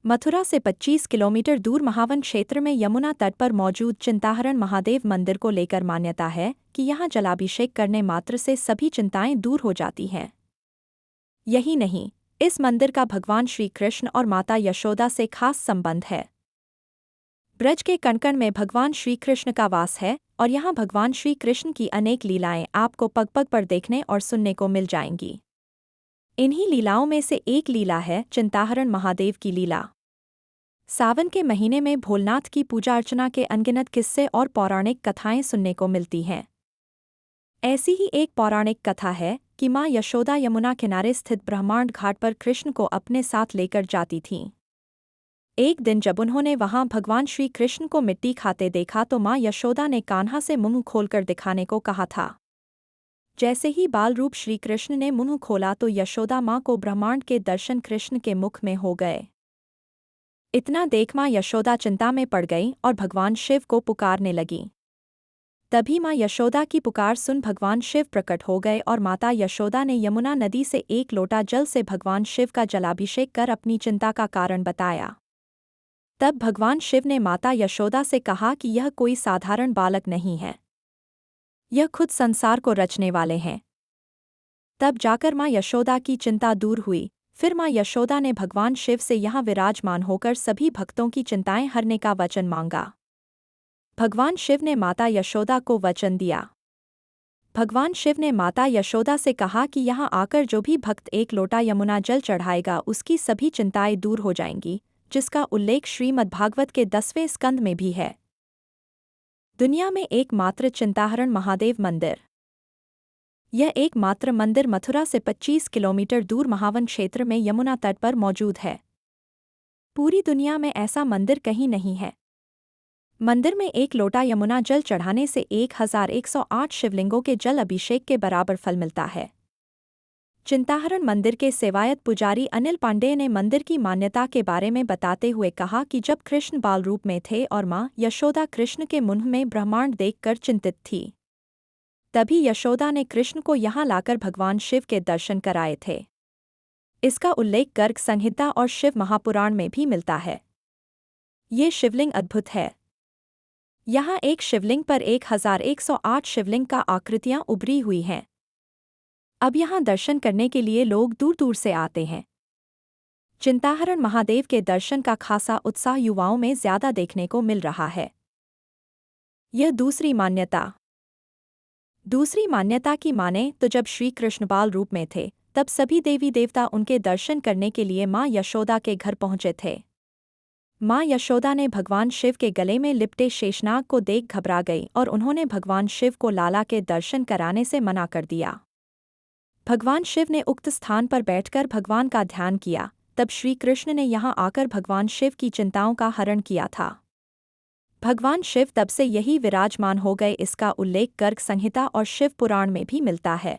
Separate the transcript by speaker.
Speaker 1: मथुरा से 25 किलोमीटर दूर महावन क्षेत्र में यमुना तट पर मौजूद चिंताहरण महादेव मंदिर को लेकर मान्यता है कि यहाँ जलाभिषेक करने मात्र से सभी चिंताएं दूर हो जाती हैं। यही नहीं, इस मंदिर का भगवान श्री कृष्ण और माता यशोदा से खास संबंध है। ब्रज के कण-कण में भगवान श्री कृष्ण का वास है और यहाँ भगवान श्री कृष्ण की अनेक लीलाएं आपको पग-पग पर देखने और सुनने को मिल जाएंगी। इन्हीं लीलाओं में से एक लीला है चिंताहरण महादेव की लीला। सावन के महीने में भोलेनाथ की पूजा अर्चना के अनगिनत किस्से और पौराणिक कथाएं सुनने को मिलती हैं। ऐसी ही एक पौराणिक कथा है कि माँ यशोदा यमुना किनारे स्थित ब्रह्मांड घाट पर कृष्ण को अपने साथ लेकर जाती थीं। एक दिन जब उन्होंने वहां भगवान श्री कृष्ण को मिट्टी खाते देखा तो माँ यशोदा ने कान्हा से मुंह खोलकर दिखाने को कहा था। जैसे ही बाल रूप श्री कृष्ण ने मुंह खोला तो यशोदा माँ को ब्रह्मांड के दर्शन कृष्ण के मुख में हो गए। इतना देख माँ यशोदा चिंता में पड़ गई और भगवान शिव को पुकारने लगी। तभी माँ यशोदा की पुकार सुन भगवान शिव प्रकट हो गए और माता यशोदा ने यमुना नदी से एक लोटा जल से भगवान शिव का जलाभिषेक कर अपनी चिंता का कारण बताया। तब भगवान शिव ने माता यशोदा से कहा कि यह कोई साधारण बालक नहीं है, यह खुद संसार को रचने वाले हैं। तब जाकर माँ यशोदा की चिंता दूर हुई। फिर माँ यशोदा ने भगवान शिव से यहाँ विराजमान होकर सभी भक्तों की चिंताएं हरने का वचन मांगा। भगवान शिव ने माता यशोदा को वचन दिया। भगवान शिव ने माता यशोदा से कहा कि यहाँ आकर जो भी भक्त एक लोटा यमुना जल चढ़ाएगा उसकी सभी चिंताएं दूर हो जाएंगी, जिसका उल्लेख श्रीमद्भागवत के 10वें स्कंद में भी है। दुनिया में एकमात्र चिंताहरण महादेव मंदिर। यह एकमात्र मंदिर मथुरा से 25 किलोमीटर दूर महावन क्षेत्र में यमुना तट पर मौजूद है। पूरी दुनिया में ऐसा मंदिर कहीं नहीं है। मंदिर में एक लोटा यमुना जल चढ़ाने से 1108 शिवलिंगों के जल अभिषेक के बराबर फल मिलता है। चिंताहरण मंदिर के सेवायत पुजारी अनिल पांडेय ने मंदिर की मान्यता के बारे में बताते हुए कहा कि जब कृष्ण बाल रूप में थे और माँ यशोदा कृष्ण के मुंह में ब्रह्मांड देखकर चिंतित थी, तभी यशोदा ने कृष्ण को यहाँ लाकर भगवान शिव के दर्शन कराए थे। इसका उल्लेख गर्ग संहिता और शिव महापुराण में भी मिलता है। ये शिवलिंग अद्भुत है। यहाँ एक शिवलिंग पर 1108 शिवलिंग का आकृतियाँ उभरी हुई हैं। अब यहाँ दर्शन करने के लिए लोग दूर दूर से आते हैं। चिंताहरण महादेव के दर्शन का खासा उत्साह युवाओं में ज्यादा देखने को मिल रहा है। यह दूसरी मान्यता की माने तो जब श्री कृष्ण बाल रूप में थे तब सभी देवी देवता उनके दर्शन करने के लिए माँ यशोदा के घर पहुंचे थे। माँ यशोदा ने भगवान शिव के गले में लिपटे शेषनाग को देख घबरा गई और उन्होंने भगवान शिव को लाला के दर्शन कराने से मना कर दिया। भगवान शिव ने उक्त स्थान पर बैठकर भगवान का ध्यान किया। तब श्री कृष्ण ने यहाँ आकर भगवान शिव की चिंताओं का हरण किया था। भगवान शिव तब से यही विराजमान हो गए। इसका उल्लेख गर्ग संहिता और शिव पुराण में भी मिलता है।